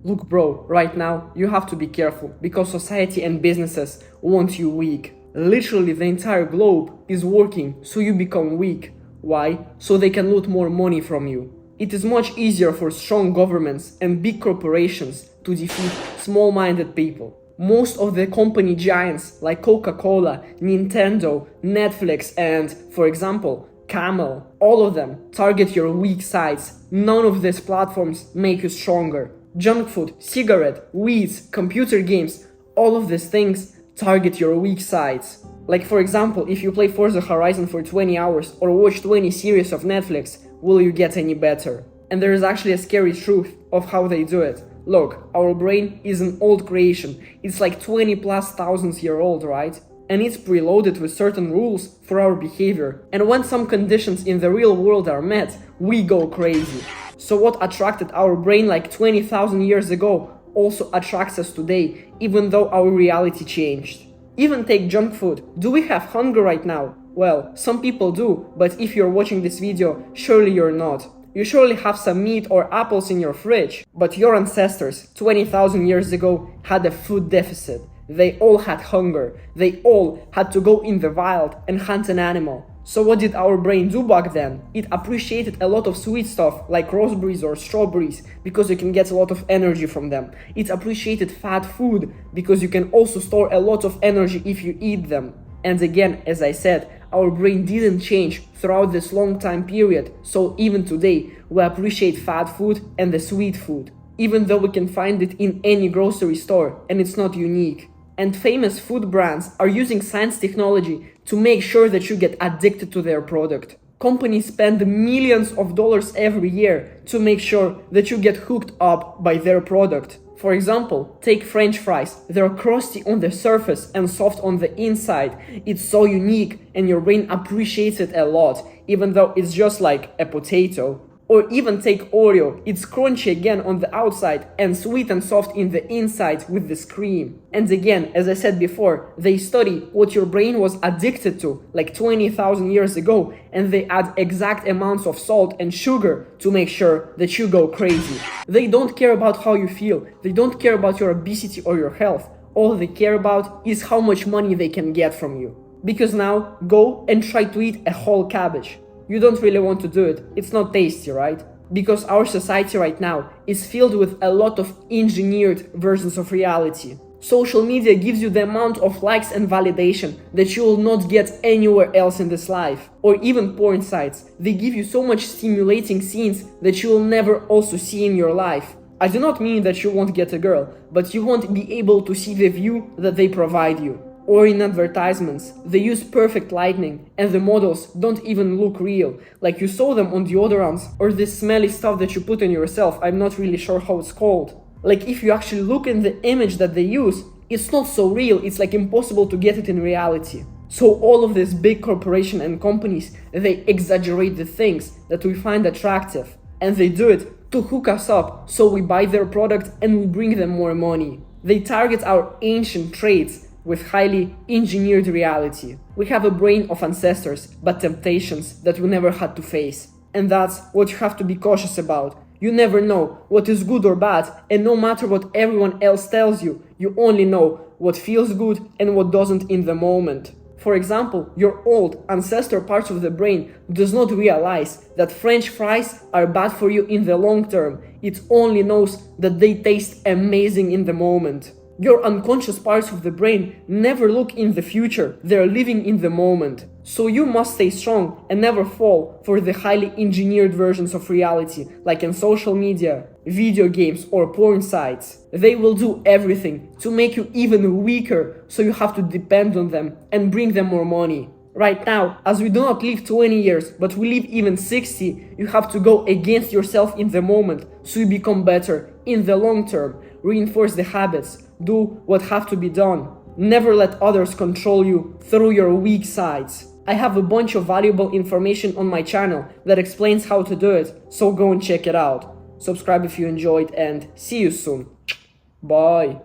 Look bro, right now you have to be careful because society and businesses want you weak. Literally the entire globe is working so you become weak. Why? So they can loot more money from you. It is much easier for strong governments and big corporations to defeat small-minded people. Most of the company giants like Coca-Cola, Nintendo, Netflix and, for example, Camel, all of them target your weak sides. None of these platforms make you stronger. Junk food, cigarette, weeds, computer games, all of these things target your weak sides. Like for example, if you play Forza Horizon for 20 hours or watch 20 series of Netflix, will you get any better? And there is actually a scary truth of how they do it. Look, our brain is an old creation. It's like 20 plus thousands years old, right? And it's preloaded with certain rules for our behavior. And when some conditions in the real world are met, we go crazy. So what attracted our brain like 20,000 years ago also attracts us today, even though our reality changed. Even take junk food. Do we have hunger right now? Well, some people do, but if you're watching this video, surely you're not. You surely have some meat or apples in your fridge. But your ancestors, 20,000 years ago, had a food deficit. They all had hunger. They all had to go in the wild and hunt an animal. So what did our brain do back then? It appreciated a lot of sweet stuff like raspberries or strawberries because you can get a lot of energy from them. It appreciated fat food because you can also store a lot of energy if you eat them. And again, as I said, our brain didn't change throughout this long time period, so even today we appreciate fat food and the sweet food, even though we can find it in any grocery store and it's not unique. And famous food brands are using science technology to make sure that you get addicted to their product. Companies spend millions of dollars every year to make sure that you get hooked up by their product. For example, take French fries. They're crusty on the surface and soft on the inside. It's so unique and your brain appreciates it a lot, even though it's just like a potato. Or even take Oreo, it's crunchy again on the outside and sweet and soft in the inside with this cream. And again, as I said before, they study what your brain was addicted to like 20,000 years ago and they add exact amounts of salt and sugar to make sure that you go crazy. They don't care about how you feel, they don't care about your obesity or your health. All they care about is how much money they can get from you. Because now, go and try to eat a whole cabbage. You don't really want to do it, it's not tasty, right? Because our society right now is filled with a lot of engineered versions of reality. Social media gives you the amount of likes and validation that you will not get anywhere else in this life. Or even porn sites, they give you so much stimulating scenes that you will never also see in your life. I do not mean that you won't get a girl, but you won't be able to see the view that they provide you. Or in advertisements, they use perfect lighting and the models don't even look real, like you saw them on deodorants or this smelly stuff that you put on yourself. I'm not really sure how it's called. Like if you actually look in the image that they use, it's not so real, it's like impossible to get it in reality. So all of these big corporations and companies, they exaggerate the things that we find attractive and they do it to hook us up so we buy their product and we bring them more money. They target our ancient traits with highly engineered reality. We have a brain of ancestors, but temptations that we never had to face. And that's what you have to be cautious about. You never know what is good or bad, and no matter what everyone else tells you, you only know what feels good and what doesn't in the moment. For example, your old ancestor parts of the brain does not realize that French fries are bad for you in the long term. It only knows that they taste amazing in the moment. Your unconscious parts of the brain never look in the future, they're living in the moment. So you must stay strong and never fall for the highly engineered versions of reality, like in social media, video games or porn sites. They will do everything to make you even weaker, so you have to depend on them and bring them more money. Right now, as we do not live 20 years, but we live even 60, you have to go against yourself in the moment, so you become better in the long term. Reinforce the habits, do what have to be done. Never let others control you through your weak sides. I have a bunch of valuable information on my channel that explains how to do it, so go and check it out. Subscribe if you enjoyed and see you soon. Bye.